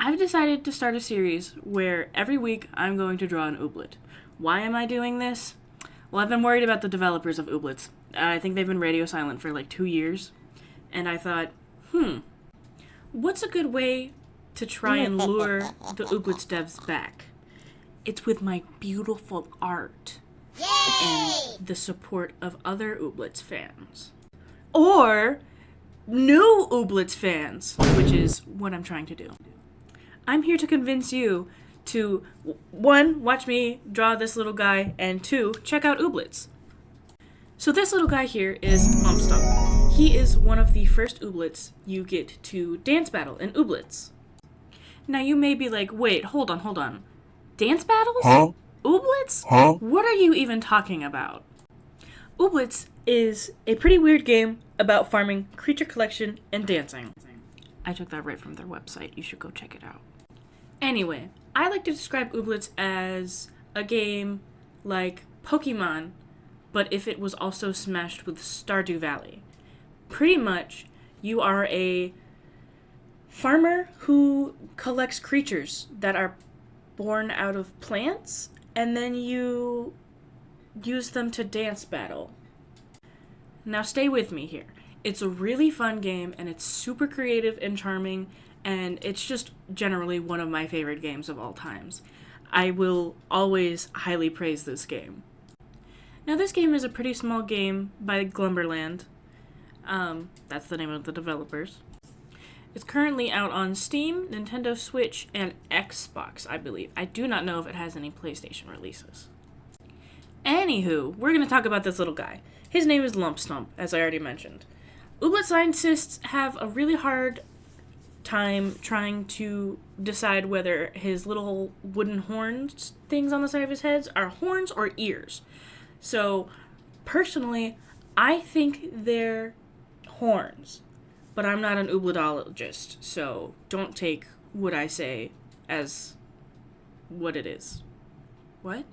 I've decided to start a series where every week I'm going to draw an ooblet. Why am I doing this? Well, I've been worried about the developers of ooblets. I think they've been radio silent for like 2 years. And I thought, what's a good way to try and lure the ooblets devs back? It's with my beautiful art. And the support of other ooblets fans. Or new ooblets fans, which is what I'm trying to do. I'm here to convince you to, 1, watch me draw this little guy, and 2, check out ooblets. So this little guy here is Lumpstump. He is one of the first ooblets you get to dance battle in ooblets. Now you may be like, wait, hold on. Dance battles? Huh? Ooblets? Huh? What are you even talking about? Ooblets is a pretty weird game about farming, creature collection, and dancing. I took that right from their website. You should go check it out. Anyway, I like to describe ooblets as a game like Pokemon, but if it was also smashed with Stardew Valley. Pretty much, you are a farmer who collects creatures that are born out of plants, and then you use them to dance battle. Now stay with me here. It's a really fun game, and it's super creative and charming, and it's just generally one of my favorite games of all times. I will always highly praise this game. Now this game is a pretty small game by Glumberland. That's the name of the developers. It's currently out on Steam, Nintendo Switch, and Xbox, I believe. I do not know if it has any PlayStation releases. Anywho, we're going to talk about this little guy. His name is Lumpstump, as I already mentioned. Ooblet scientists have a really hard time trying to decide whether his little wooden horns things on the side of his head are horns or ears. So, personally, I think they're horns. But I'm not an oobletologist, so don't take what I say as what it is. What?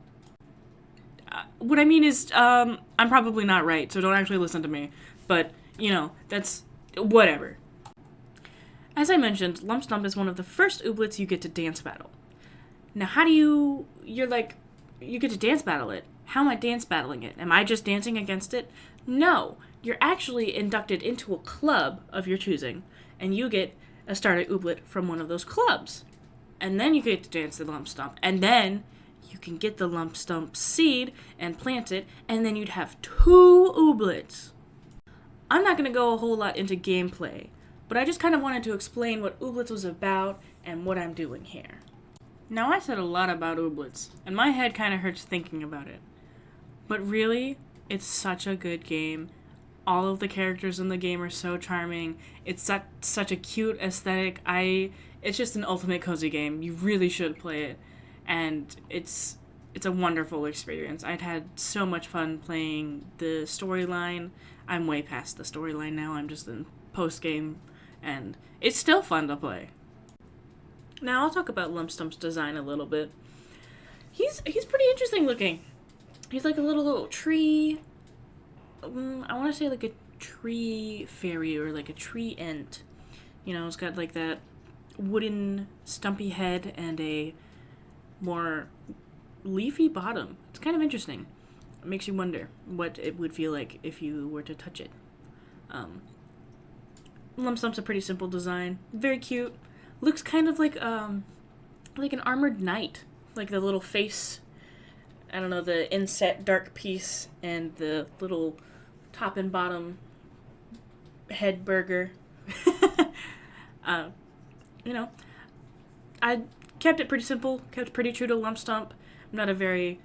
What I mean is, I'm probably not right, so don't actually listen to me. But, that's whatever. As I mentioned, Lumpstump is one of the first ooblets you get to dance battle. Now, how do you get to dance battle it. How am I dance battling it? Am I just dancing against it? No. You're actually inducted into a club of your choosing, and you get a starter ooblet from one of those clubs. And then you get to dance the Lumpstump, and then you can get the Lumpstump seed and plant it, and then you'd have 2 ooblets. I'm not going to go a whole lot into gameplay, but I just kind of wanted to explain what ooblets was about and what I'm doing here. Now, I said a lot about ooblets, and my head kind of hurts thinking about it. But really, it's such a good game. All of the characters in the game are so charming. It's such a cute aesthetic. It's just an ultimate cozy game. You really should play it. And it's a wonderful experience. I'd had so much fun playing the storyline. I'm way past the storyline now. I'm just in post-game, and it's still fun to play. Now, I'll talk about Lumpstump's design a little bit. He's pretty interesting looking. He's like a little tree. I want to say like a tree fairy or like a tree ent. It's got like that wooden stumpy head and a more leafy bottom. It's kind of interesting. It makes you wonder what it would feel like if you were to touch it. Lumpstump's a pretty simple design. Very cute. Looks kind of like an armored knight. Like the little face, I don't know, the inset dark piece and the little top and bottom head burger. I kept it pretty simple, kept pretty true to Lumpstump. I'm not a very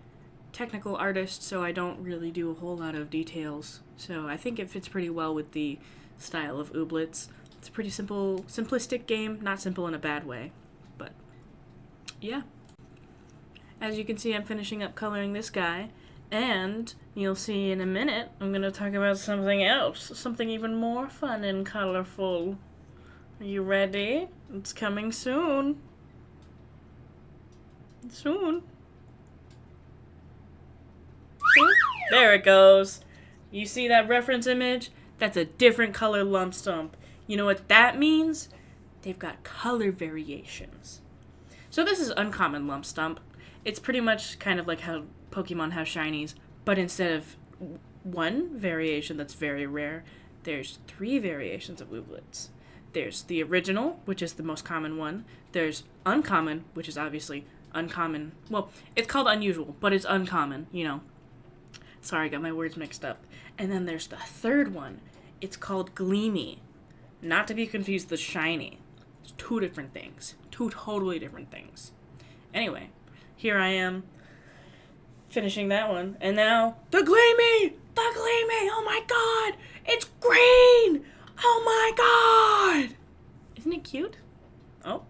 technical artist, so I don't really do a whole lot of details. So I think it fits pretty well with the style of ooblets. It's a pretty simple, simplistic game. Not simple in a bad way, but yeah. As you can see, I'm finishing up coloring this guy, and you'll see in a minute, I'm going to talk about something else, something even more fun and colorful. Are you ready? It's coming soon. Soon. There it goes. You see that reference image? That's a different color Lumpstump. You know what that means? they've got color variations. So this is uncommon Lumpstump. It's pretty much kind of like how Pokemon have shinies, but instead of one variation that's very rare, there's 3 variations of Ooblets. There's the original, which is the most common one. There's uncommon, which is obviously uncommon. Well, it's called unusual, but it's uncommon, you know. Sorry, I got my words mixed up. And then there's the third one. It's called gleamy. Not to be confused with shiny. It's 2 different things. 2 totally different things. Anyway, here I am finishing that one. And now, the gleamy! The gleamy! Oh my god! It's green! Oh my god! Isn't it cute? Oh.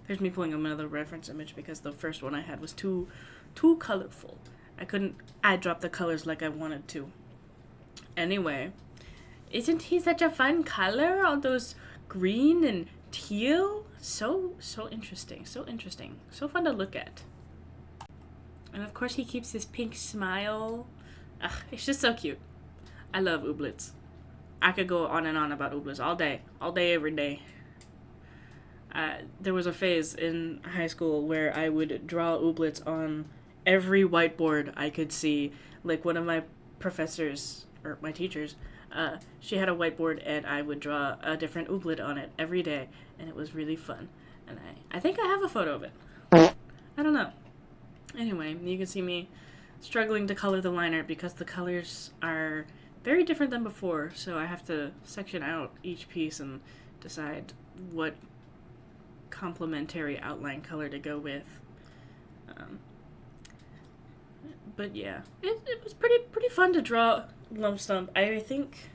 There's me pulling up another reference image because the first one I had was too colorful. I couldn't add drop the colors like I wanted to. Anyway, isn't he such a fun color? All those green and teal? So interesting. So interesting. So fun to look at. And of course he keeps his pink smile. Ugh, it's just so cute. I love Ooblets. I could go on and on about Ooblets all day, every day. There was a phase in high school where I would draw Ooblets on every whiteboard I could see. Like one of my professors, or my teachers, she had a whiteboard and I would draw a different Ooblet on it every day. And it was really fun. And I think I have a photo of it. I don't know. Anyway, you can see me struggling to color the line art because the colors are very different than before, so I have to section out each piece and decide what complementary outline color to go with. But yeah, it was pretty fun to draw Lumpstump. I think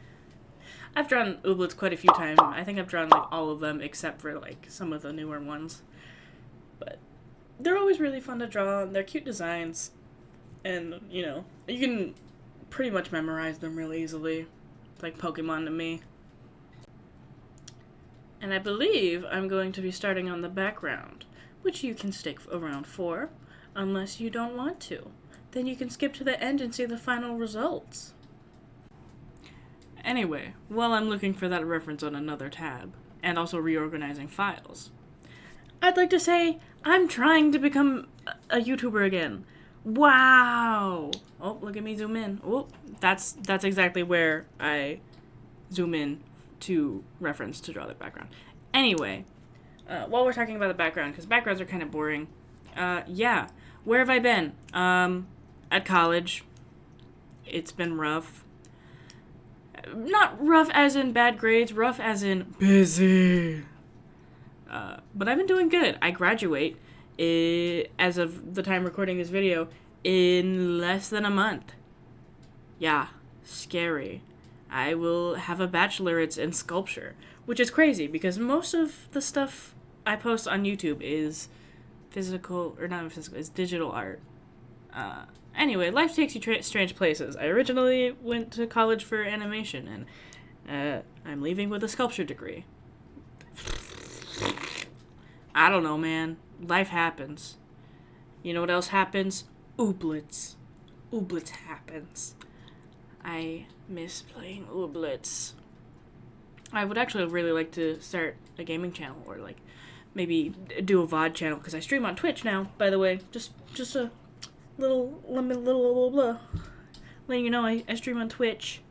I've drawn Ooblets quite a few times. I think I've drawn like all of them except for like some of the newer ones. But they're always really fun to draw, and they're cute designs. And, you know, you can pretty much memorize them real easily. It's like Pokemon to me. And I believe I'm going to be starting on the background, which you can stick around for, unless you don't want to. Then you can skip to the end and see the final results. Anyway, while I'm looking for that reference on another tab, and also reorganizing files, I'd like to say I'm trying to become a YouTuber again. Wow! Oh, look at me zoom in. Oh, that's exactly where I zoom in to reference to draw the background. Anyway, while we're talking about the background, because backgrounds are kind of boring, yeah. Where have I been? At college. It's been rough. Not rough as in bad grades, rough as in busy. But I've been doing good. I graduate, as of the time recording this video, in less than a month. Yeah, scary. I will have a bachelorette's in sculpture, which is crazy because most of the stuff I post on YouTube is physical, or not physical, it's digital art. Anyway, life takes you strange places. I originally went to college for animation, and I'm leaving with a sculpture degree. I don't know, man. Life happens. You know what else happens? Ooblets. Ooblets happens. I miss playing Ooblets. I would actually really like to start a gaming channel, or like maybe do a VOD channel, because I stream on Twitch now, by the way. Just a little blah. Letting you know I stream on Twitch.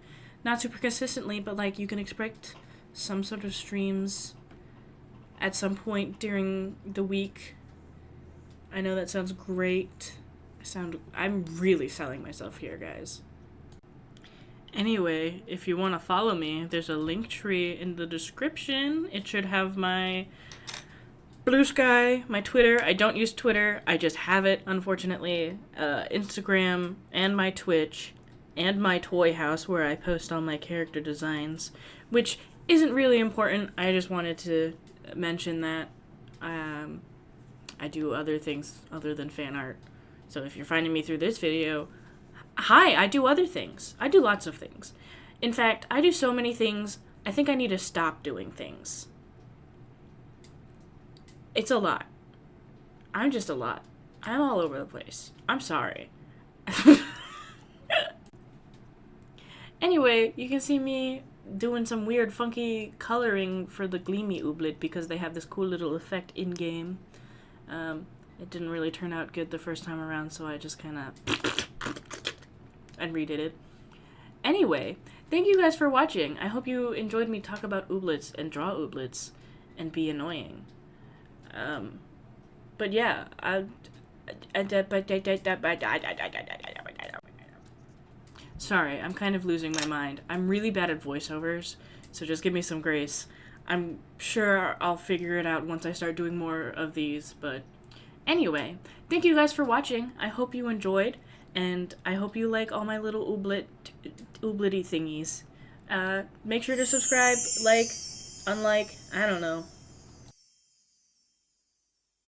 Not super consistently, but like you can expect some sort of streams at some point during the week. I know that sounds great. I'm really selling myself here, guys. Anyway, if you want to follow me, there's a link tree in the description. It should have my Blue Sky, my Twitter. I don't use Twitter. I just have it, unfortunately. Instagram, and my Twitch, and my toy house where I post all my character designs, which isn't really important. I just wanted to mention that I do other things other than fan art. So if you're finding me through this video, hi, I do other things. I do lots of things. In fact, I do so many things, I think I need to stop doing things. It's a lot. I'm just a lot. I'm all over the place. I'm sorry. Anyway, you can see me doing some weird funky coloring for the Gleamy Ooblet because they have this cool little effect in-game. It didn't really turn out good the first time around, so I just kind of and redid it. Anyway, thank you guys for watching. I hope you enjoyed me talk about Ooblets and draw Ooblets and be annoying. But yeah, sorry, I'm kind of losing my mind. I'm really bad at voiceovers, so just give me some grace. I'm sure I'll figure it out once I start doing more of these, but anyway, thank you guys for watching. I hope you enjoyed, and I hope you like all my little Ooblety thingies. Make sure to subscribe, like, unlike, I don't know.